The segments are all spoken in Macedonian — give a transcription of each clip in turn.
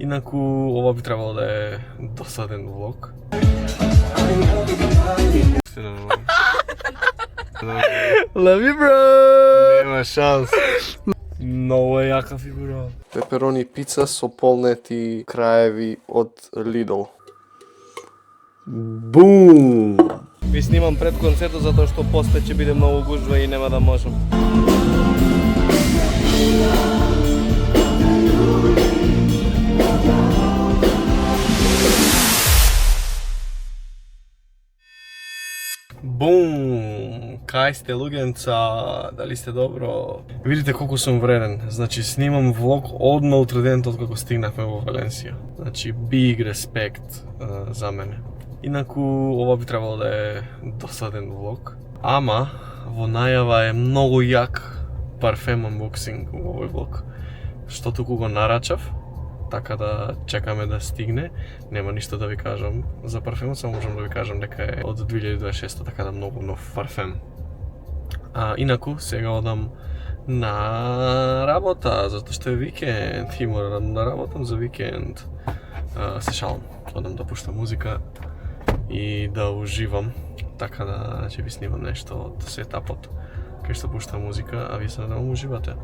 Инаку, ова би требало да е досаден влог. Love you, bro! Нема шанс. Много е јака фигура. Пеперони пица со полнети краеви од Lidl. Бум! Ви снимам пред концертот затоа што после ќе биде многу гужва и нема да можам. Бум! Кај сте луѓенца? Дали сте добро? Видите колку сум вреден. Значи снимам влог одма утре ден од како стигнавме во Валенсија. Значи big respect за мене. Инаку ова би требало да е досаден влог. Ама во најава е многу јак парфем unboxing во овој влог. Што туку го нарачав, така да чекаме да стигне. Нема ништо да ви кажам за парфемот, само можам да ви кажам дека е од 2026, така да многу нов парфем. Инаку, сега одам на работа, затоа што е викенд и морам да работам за викенд. Се шалам, одам да пуштам музика и да уживам, така да ќе ви снимам нешто од сетапот кај што пуштам музика, а вие се надевам уживате.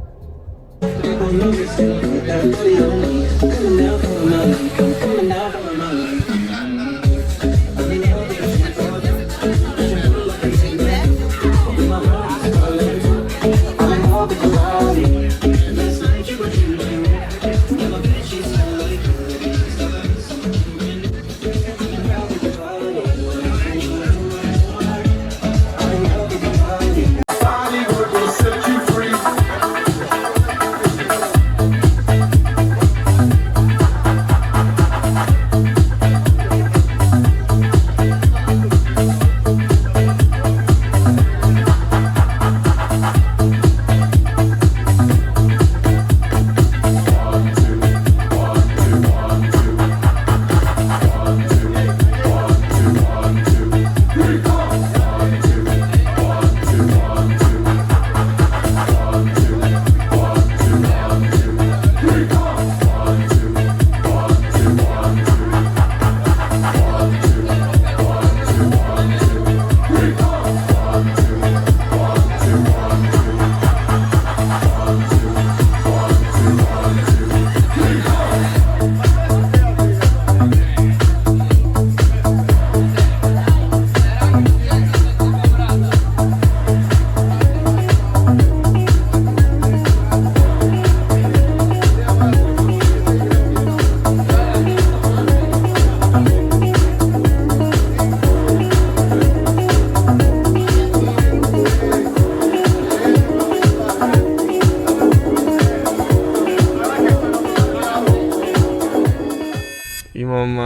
Имам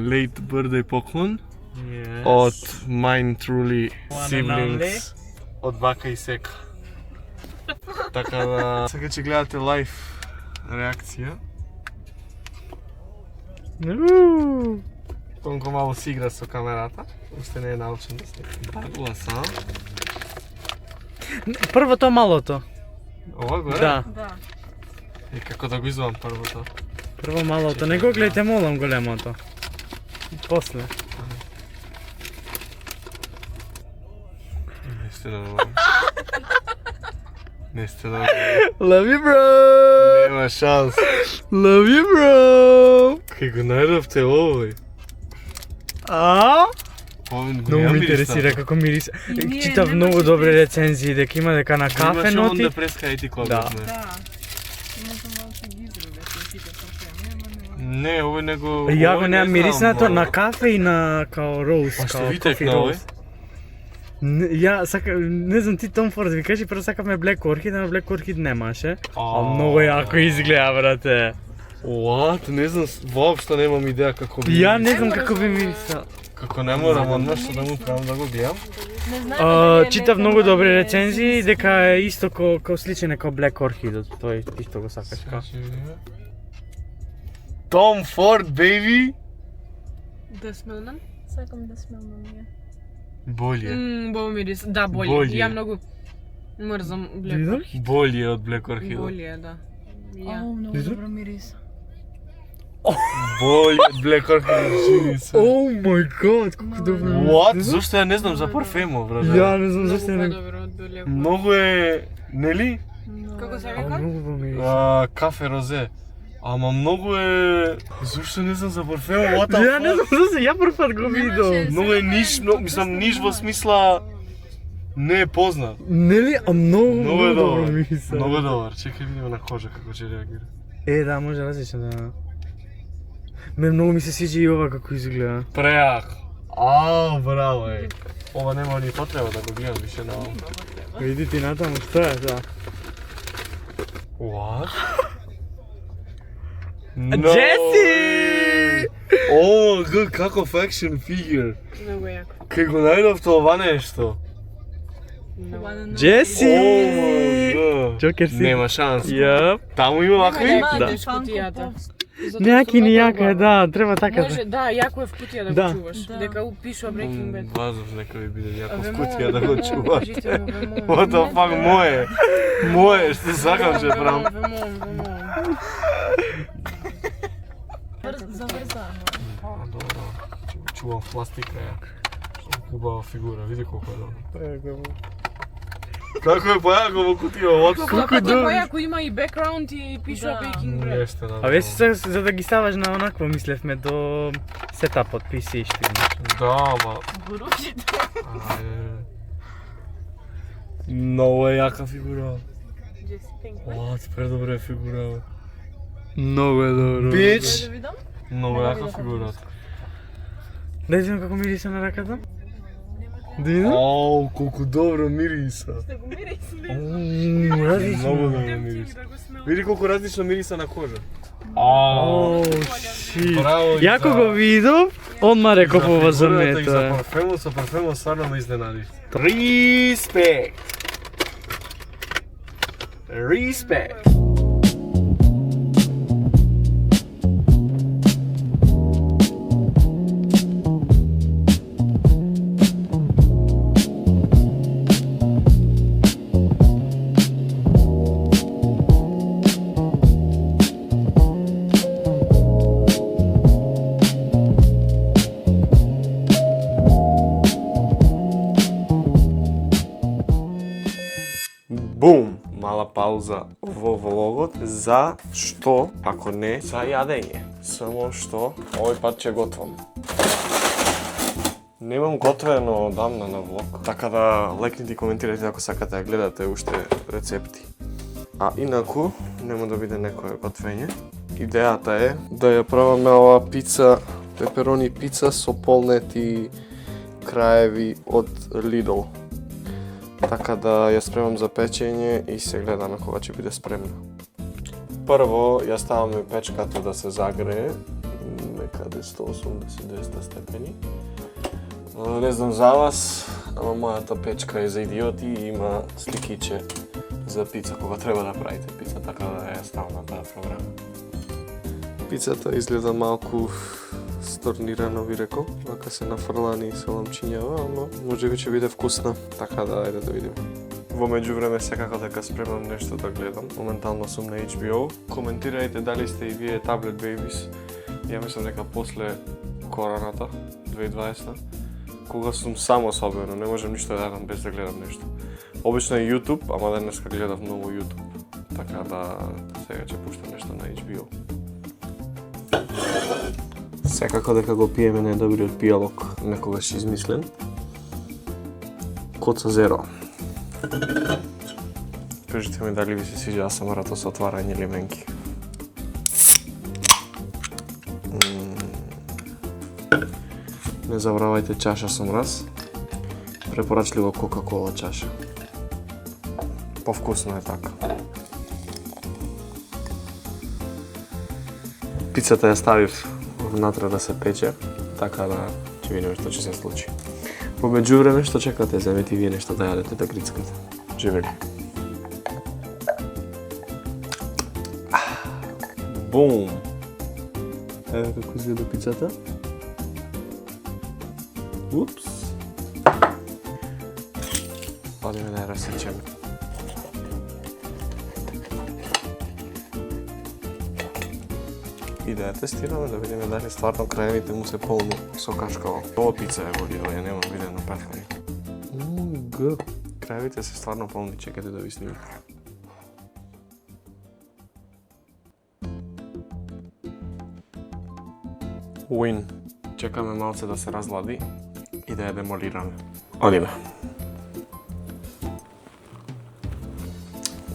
late birthday поклон од mine truly siblings, од бака и сека. Така да сега ќе гледате лайв реакција. Тонко мало си игра со камерата, уште не е научен да снима. Багула сам. Првото малото. Ова горе? Да. И како да го извам првото? Прво малото, не го гледате, молам големото. После. Не сте нормални. Не сте нормални. Love you, bro! Нема шанс. Love you, bro! Кај го најдовте овој? Многу ме интересира како мириса. Читав многу добри рецензии дека има дека на кафе Имаше ноти. онда преска и ти кога Да. сме. Не, овој не го... Ја го овој немам не мирис на знам, тоа, на ало. кафе и на као роуз, А што као ви кофи текна роуз. овој? Ја сака, не знам ти Том Форд, ви кажи прво сакавме Black Orchid, ама Black Orchid немаше. А многу јако изгледа, брате. What? Не знам, воопшто немам идеја како би... Ја не знам како би мириса. Како не морам однаш да му правам да го гледам. Читав многу добри рецензии дека е исто како сличен како Black Orchid, тој исто го сакаш. Tom Ford, baby! Да смелнам? Сакам да смелнам ја. Болje. Бо мирис, да, болje. Болje. Ја многу мрзам Black Orchid. Болje од Black Orchid. Болje, да. Ја. Ау, многу добро мирис. Bolje od Black Orchid živi se. Oh my god, kako dobro. What? Zašto ja ne znam za parfemo, brate? Ja ne znam zašto Много ne... по-добро од Белијаков. Много е, нели? Како се А, вика? много го мириса. Кафе розе. Ама много е... Зашто не знам за парфемо, what the Ja ne znam zašto, ja prvi put go vidio. Много е ниш, мислам ниш во смисла... Не е познат. Ne li, a mnogo, Много е mnogo dobro добар. mirisa. Много е добар. Чекај видиме на кожа како ќе реагира. Da, može različno da... Mnogo mi se sviđa i ova kako izgleda. Преак. Ау, браво е. Ова нема ни потреба да го гледам више на ово. Vidi ti natamo što je da. What? Jesse! О, каков action figure. Много јако. Кај го најдовте ова нешто? Jesse! О, Joker si. Нема шанс. Jep. Таму има вакви? Да. Да. Кутијата. Njaki ni jaka, da, treba taka. Може, да, јако е в кутија да Да. го чуваш. Дека пишува Breaking Bad. Вазов нека ви биде јако в Вемо, кутија да го чуваш. кажите му, вемо. What the fuck, моје. Моје, што сакам ќе правам. Вемо. Заврзано. А, добро. Чувам пластика ја. Хубава фигура, види колко е добро. Како е појако во кутија, what the fuck? Како добро. појако има и бекграунд и пишува Да. Breaking Bad. Jeste, da. A već za da gi stavaš na onakvo, mislevme, do setup od PC i što imaš. Da, ma... Буручите. Много е јака фигура. Jesse Pinkman. What, предобра е фигура. Mnogo je dobro. Bitch! Да видам? Много јака фигура. Da vidim kako mirisa na rakata. Da vidim? Ау, колку добро мириса. Да го мирисли. Много Različno. добро мириса. Види колку различно мириса на кожа. Oh, shit. Браво. Ja ko go vidio, odmah rekao po vas За zameta. парфемот стварно ме изненадиш. Респект. Респект. Бум! Мала пауза во влогот за што, ако не, за јадење. Само што овој пат ќе готвам. Немам готвено одамна на влог, така да лекнете и коментирате ако сакате да гледате уште рецепти. А инаку, нема да биде некое готвење. Идејата е да ја праваме оваа пица, пеперони пица со полнети краеви од Lidl. Така да ја спремам за печење и се гледаме кога ќе биде спремна. Прво ја ставаме печката да се загрее, некаде 180-200 степени. Не знам за вас, ама мојата печка е за идиоти и има сликиче за пица кога треба да правите пица, така да ја ставам на таа програма. Пицата изгледа малку сторнирано, ви рекол, вака се нафрлани и се ламчињава, ама можеби ќе биде вкусна, така да ајде да видиме. Во меѓувреме секако дека спремам нешто да гледам. Моментално сум на HBO. Коментирајте дали сте и вие Tablet Babies. Ја мислам дека после короната 2020, кога сум сам особено, не можам ништо да јадам без да гледам нешто. Обично е YouTube, ама денеска гледав многу YouTube. Така да сега ќе пуштам нешто на HBO. Секако дека го пиеме најдобриот пијалок некогаш измислен. Коца Зеро. Кажете ми дали ви се свиѓа самарато со отварање лименки. Не забравајте чаша со мраз. Препорачливо Кока-кола чаша. Повкусно е така. Пицата ја ставив внатре да се пече, така да ќе видиме што ќе се случи. Во меѓувреме што чекате, земете и вие нешто да јадете, да грицкате. Живели. Бум! Еве како изгледа пицата. Упс. Одиме да ја расечеме. и да ја тестираме, да видиме дали стварно краевите му се полни со кашкаво. Ова пица е голива, ја немам видено петкани. Краевите се стварно полни, чекате да ви снимам. Win. Чекаме малце да се разлади и да ја демолираме. Одиме.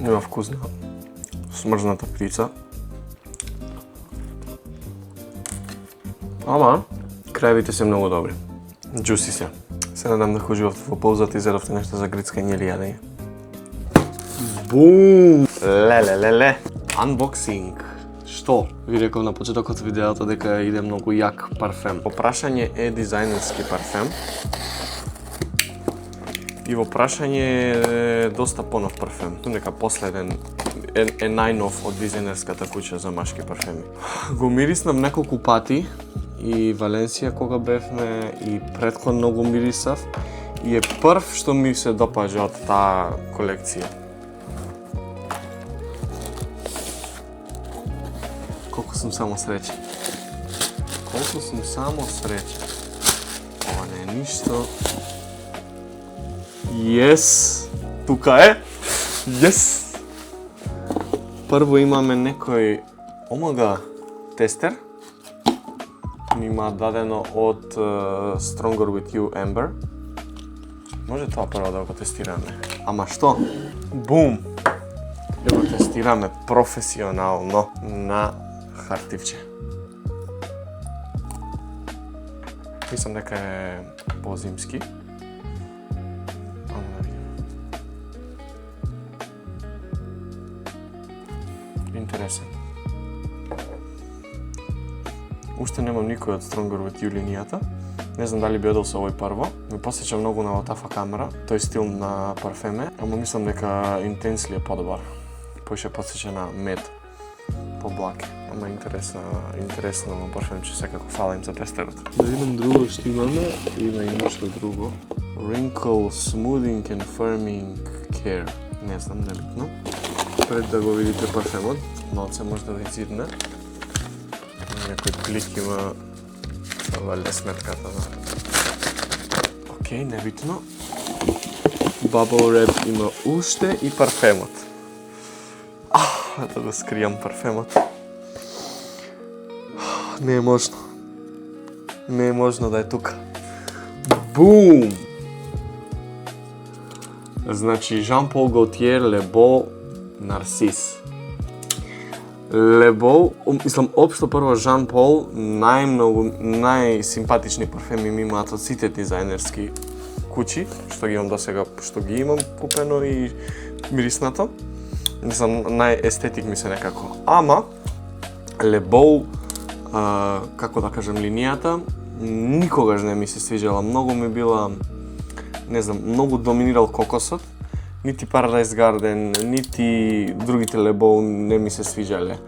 Има вкусна смрзната пица. Ама, краевите се многу добри. Джуси се. Се надам дека уживавте во ползата и зедовте нешто за грицкање или јадење. Бум! Леле. Unboxing. Што? Ви реков на почетокот видеото дека иде многу јак парфем. Во прашање е дизајнерски парфем. И во прашање е доста понов парфем. Нека последен е најнов од дизајнерската куќа за машки парфеми. Го мириснам неколку пати и Валенсија кога бевме и претходно го мирисав и е прв што ми се допаѓа од таа колекција. Колку сум само среќен. Ова не е ништо. Yes! Тука е! Yes! Прво имаме некој омага тестер. Ми има дадено од Stronger With You Amber. Може тоа прво да го тестираме. Ама што? Бум! Ја го тестираме професионално на хартивче. Мислам дека е позимски. Ама да видим. Интересен. Уште немам никој од Stronger With You линијата. Не знам дали би одел со овој прво. Ми посеќа многу на Латафа камера. Тој стил на парфеме, ама мислам дека Intensely е подобар. Поише посеќа на мед. По-блаки. Ама интересно на парфемче, секако фала им за тестерот. Да видам друго што имаме. Има и нешто друго. Wrinkle Smoothing and Firming Care. Не знам, небитно. Пред да го видите парфемот, малце може да ви зидне. Некој клик има валјда сметката на... Океј, небитно. Bubble Wrap има уште и парфемот. Да го скријам парфемот. Не е можно. Не е можно да е тука. Бум! Значи, Jean-Paul Gaultier Le Beau Narcisse. Le Beau, мислам, општо прво Jean-Paul најсимпатични парфеми ми имаат од сите дизајнерски куќи, што ги имам досега, што ги имам купено и мириснато. Мислам, најестетик ми се некако. Ама, Le Beau, како да кажем, линијата, никогаш не ми се свиđала. Многу ми била, не знам, многу доминирал кокосот. Нити Paradise Garden, нити другите Le Beau не ми се свиđале.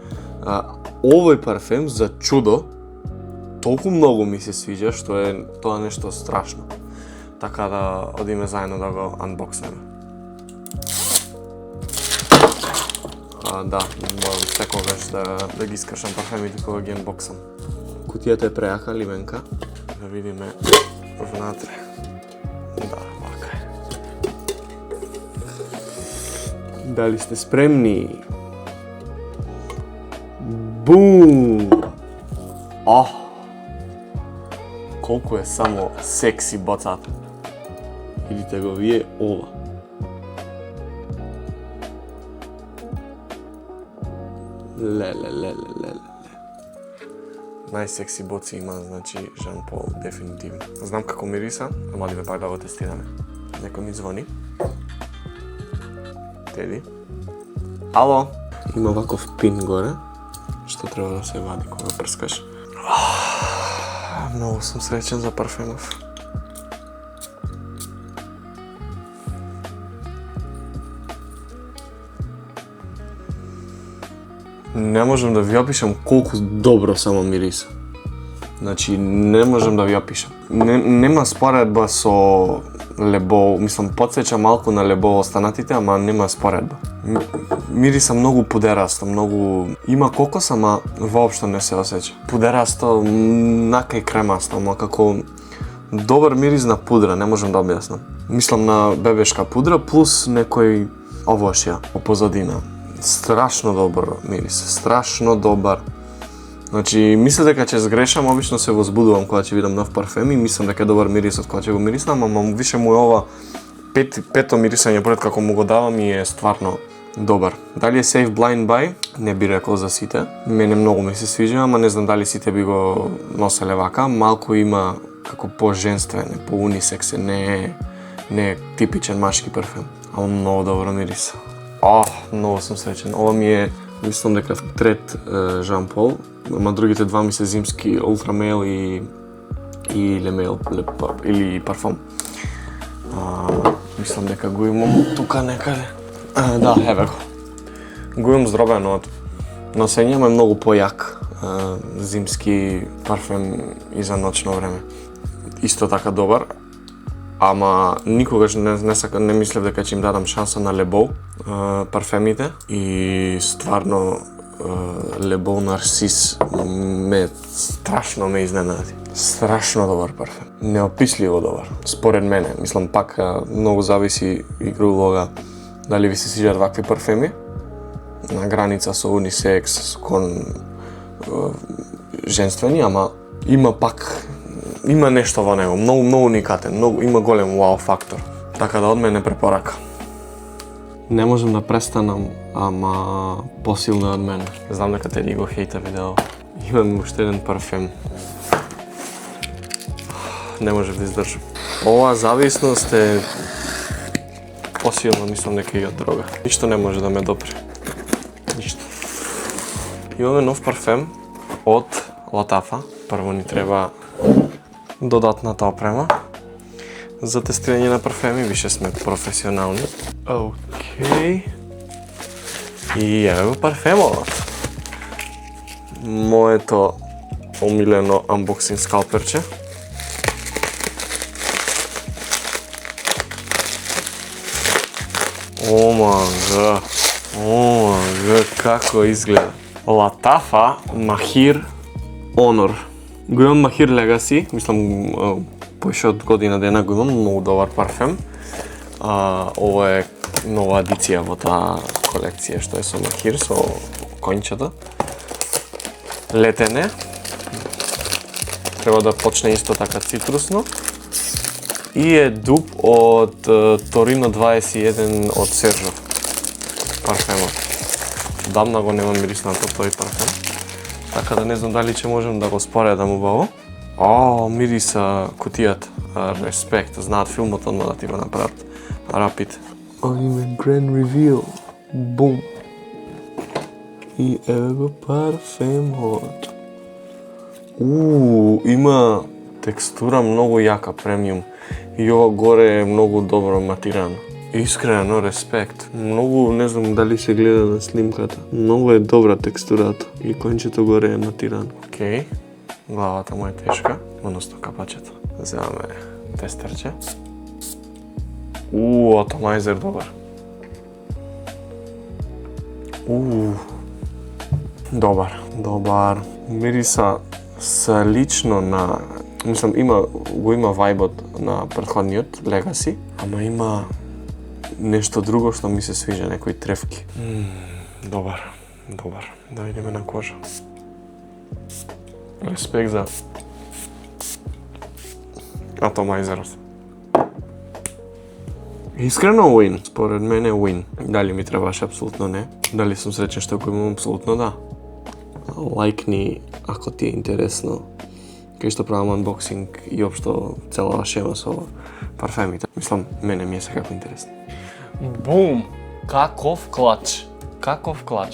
Овој парфем, за чудо, толку многу ми се свиđа, што е тоа нешто страшно. Така да одиме заедно да го анбокснеме. Да, морам секогаш да ги искршам парфемите кога ги анбоксам. Кутијата е прејака, ливенка. Да видиме внатре. Да, вака е. Дали сте спремни? Бум! Колку е само секси боцата. Видите го вие ова. Леле. Најсекси боци има, значи, Jean-Paul, дефинитивно. Знам како мириса, ама одиме пак да го тестираме. Некој ми звони. Теди. Ало? Има ваков пин горе, што треба да се вади кога прскаш. Многу сум среќен за парфемов. Не можам да ви опишам колку добро само мириса. Значи, не можам да ви опишам. Нема споредба со лебо, мислам, подсеча малку на лебо останатите, ама нема споредба. Мириса многу пудерасто, многу... Има кокос, ама воопшто не се осеќа. Пудерасто, накај кремасто, ама како... Добар мирис на пудра, не можам да објаснам. Мислам на бебешка пудра, плюс некој овошја по позадина. Страшно добар мирис, страшно добар. Значи, мислам дека ќе сгрешам, обично се возбудувам кога ќе видам нов парфем и мислам дека е добар мирисот кога ќе го мириснам, ама више му е ова пето мирисање пред како му го давам и е стварно добар. Дали е safe blind buy? Не би рекол за сите. Мене многу ми се свиѓа, ама не знам дали сите би го носеле вака. Малку има како по-женствен, по-унисекс, не е типичен машки парфем. Ама многу добро мириса. Многу сум среќен. Ова ми е, мислам дека трет Jean Paul, ама другите два ми се зимски Ultra Male и Le Male или парфум. Мислам дека го имам тука некаде. Да, еве го. Го имам здробено од носење, е многу појак зимски парфем и за ноќно време. Исто така добар, ама никогаш не мислев дека ќе им дадам шанса на Лебоу парфемите и стварно Лебоу Нарсис страшно ме изненади. Страшно добар парфем. Неописливо добар. Според мене, мислам пак многу зависи игра улога дали ви се свиѓаат вакви парфеми на граница со унисекс, кон женствени, ама има нешто во него, многу уникатен, има голем вау фактор. Така да од мене препорака. Не можам да престанам, ама посилно од мене. Знам дека Теди го хејта видео. Имам уште еден парфем. Не можев да издржам. Ова зависност е посилно, мислам дека и од дрога. Ништо не може да ме допре. Ништо. Имаме нов парфем од Латафа. Прво ни треба додатната опрема за тестирање на парфеми, више сме професионални. Океј. И еве го парфемот. Моето омилено unboxing скалперче. Омага, како изгледа. Латафа Махир Honor. Го имам Махир Legacy, мислам поише од година дена го имам, многу добар парфем. Ова е нова адиција во таа колекција што е со Махир, со конјчето. Летене. Треба да почне исто така цитрусно. И е дуб од Torino 21 од Сержо. Парфемот. Дамна го немам мириснато тој парфем. Така да не знам дали ќе можем да го споредам убаво. Мириса кутијата. Респект. Знаат филмот одма да ти го направат. Рапид. Име Grand Reveal. Бум. И еве го парфемот. Има текстура многу јака, премиум. И ова горе е многу добро матирано. Искрено, респект. Многу, не знам дали се гледа на снимката. Многу е добра текстурата. И кончето горе е матирано. Океј. Главата му е тешка, односно капачето. Земаме тестерче. Атомајзер добар. Добар. Мириса слично на... Мислам, го има вајбот на претходниот Legacy, ама има нешто друго што ми се свиѓа, некои тревки. Добар. Да видиме на кожа. Респект за атомајзерот. Искрено win, според мене win. Дали ми требаше, апсолутно не. Дали сум среќен што го имам, апсолутно да. Лајкни ако ти е интересно кај што правам unboxing и општо целава шема со парфемите. Мислам, мене ми е секако интересно. Бум! Каков клач!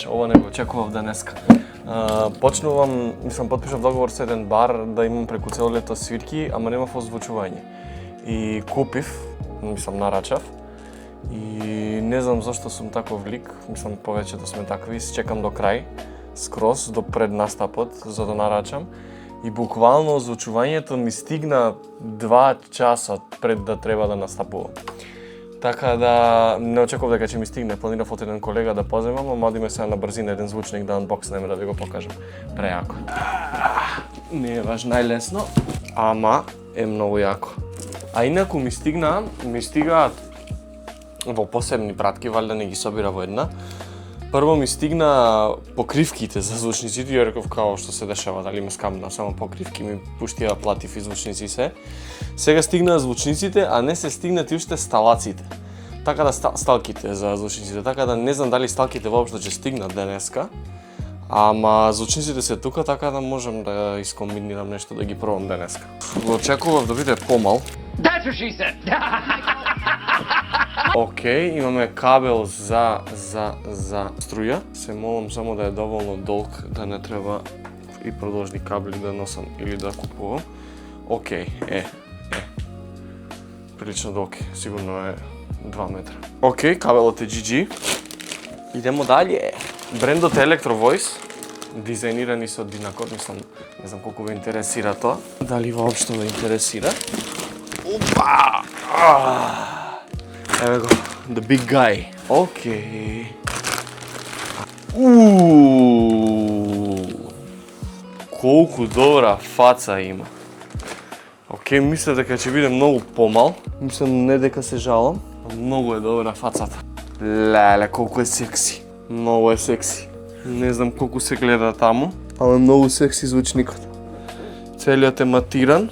Ова не го очекував денеска. Почнувам, потпишав договор со еден бар да имам преку цело лето свирки, ама немав озвучување. И купив, нарачав. И не знам зашто сум таков лик, повеќето сме такви, чекам до крај, скроз, до пред настапот, за да нарачам. И буквално озвучувањето ми стигна 2 часа пред да треба да настапувам. Така да не очекував дека ќе ми стигне, планирав од еден колега да поземам, ама одиме сега на брзина еден звучник да анбокснеме да ви го покажам. Прејако. Не е баш најлесно, ама е многу јако. А инаку ми стигаат во посебни пратки, валјда не ги собира во една. Прво ми стигна покривките за звучниците, ја реков као што се дешава, дали ме скамна, само покривки ми пуштија платив и звучници се. Сега стигнаа звучниците, а не се стигнати уште сталаците. Така да сталките за звучниците, така да не знам дали сталките воопшто ќе стигнат денеска. Ама звучниците се тука, така да можам да искомбинирам нешто да ги пробам денеска. Го очекував да биде помал. That's what she said. Океј, имаме кабел за струја. Се молам само да е доволно долг, да не треба и продолжни кабели да носам или да купувам. Океј, прилично долг, сигурно е 2 метра. Океј, кабелот е GG. Идемо далje. Брендот е Electro Voice, дизајнирани со Динакор, мислам, не знам колку ве интересира тоа. Дали воопшто ве интересира? Опа! Еве го, the big guy. Океј. Колку добра фаца има. Океј, мислам дека ќе биде многу помал. Мислам не дека се жалам. Многу е добра фацата. Леле, колку е секси. Многу е секси. Не знам колку се гледа таму, ама многу секси звучникот. Целиот е матиран.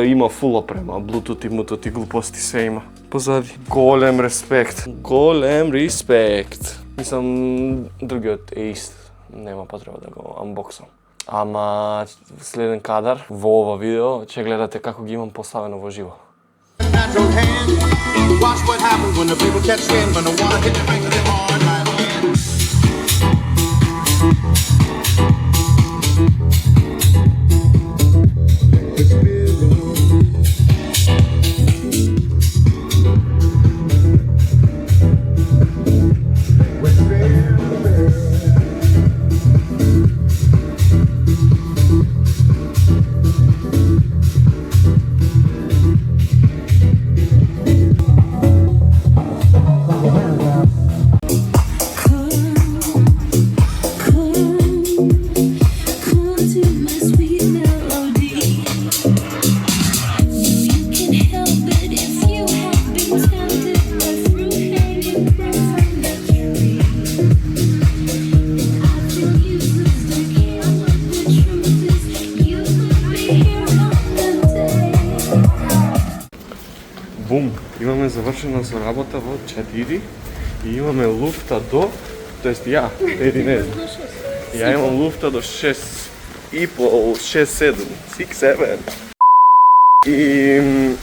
Има фул опрема, Bluetooth и Bluetooth и глупости се има. Позади. Голем респект. Голем респект. Мислам, другиот е ист. Нема потреба да го анбоксам. Ама следен кадар во ова видео ќе гледате како ги имам поставено во живо. Natural hand. Watch what happens when the people catch wind. When the water hit the finger, they hard like wind. Бум! Имаме завршено со работа во 4 и имаме луфта до, тоест ја, не знам. Ја имам луфта до 6 и пол, 6-7, 6-7. И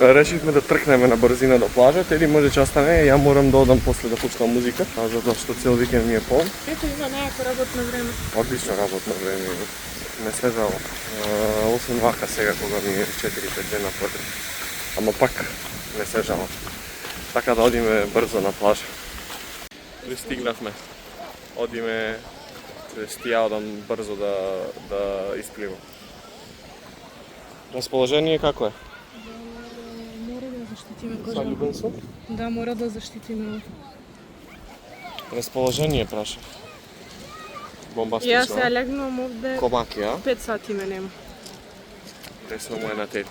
решивме да тркнеме на брзина до плажата или може ќе остане, ја морам да одам после да пуштам музика, затоа што цел викенд ми е полн. Ето има некако работно време. Одлично работно време, не се жалам. Освен вака сега кога ми е 4-5 дена потребно. Ама пак не се жалам. Така да одиме брзо на плажа. Пристигнавме. Одиме, ја одам брзо да испливам. Расположение како е? Мора да заштитиме кожа. Заљубен сум? Да, мора да заштитиме. Расположение праша. Јас Бомбастично. се легнувам овде Комаки, а? 5 сати ме нема. Десно му е на тет.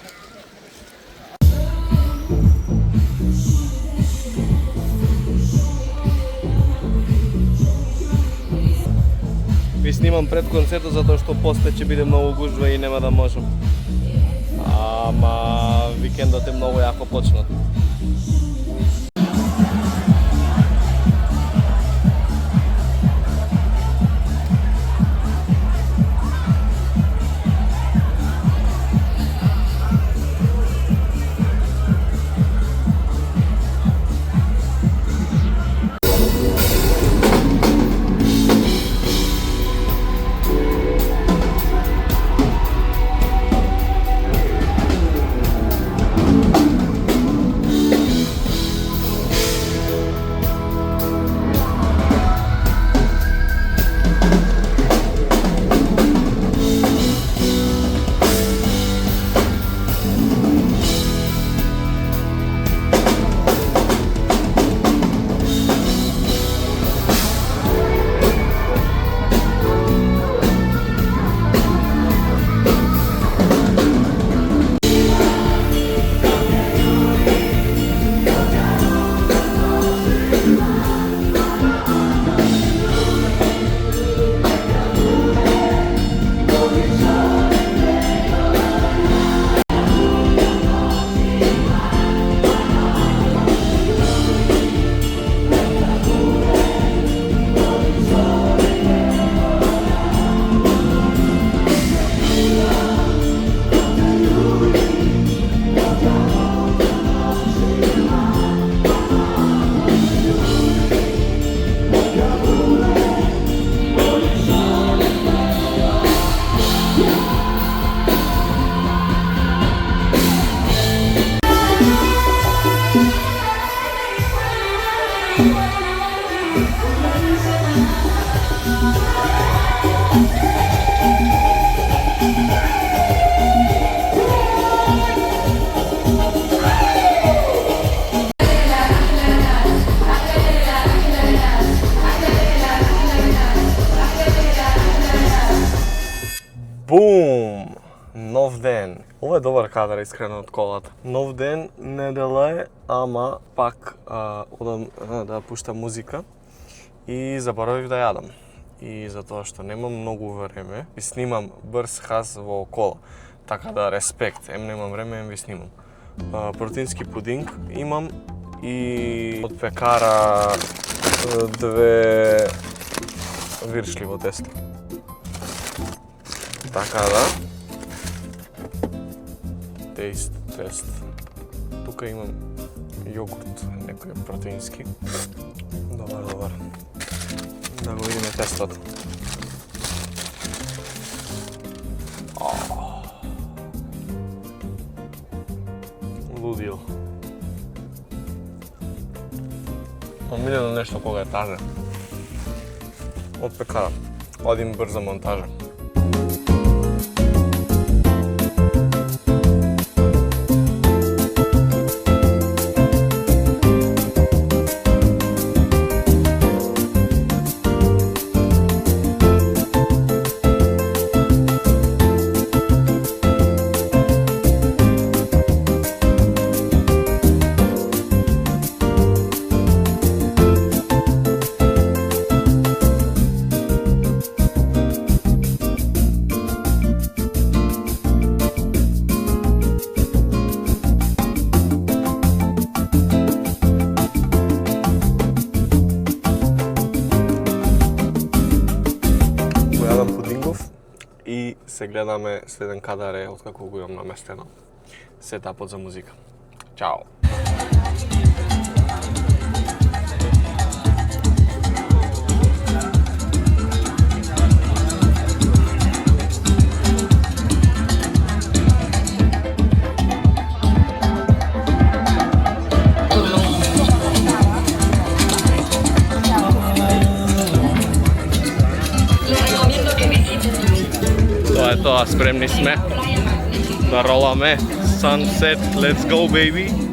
Ви снимам пред концертот затоа што после ќе биде многу гужва и нема да можам. Ама викендот е многу јако почнат. Бум! Нов ден. Ова е добар кадар, искрено, од колата. Нов ден, недела е, ама пак одам да пуштам музика и заборавив да јадам. И затоа што немам многу време, ви снимам брз хас во кола. Така да респект, немам време, ви снимам. Протеински пудинг имам и од пекара 2 виршли во тесто. Така да. Тест. Тука имам јогурт, некој протеински. Добар. Да го видиме тестото. Лудио. Омилено нешто кога е таже. Од пекара. Одим брза монтажа. И се гледаме следен кадар е откако го имам наместено сетапот за музика. Чао! Тоа, спремни сме да роламе Sunset, let's go baby!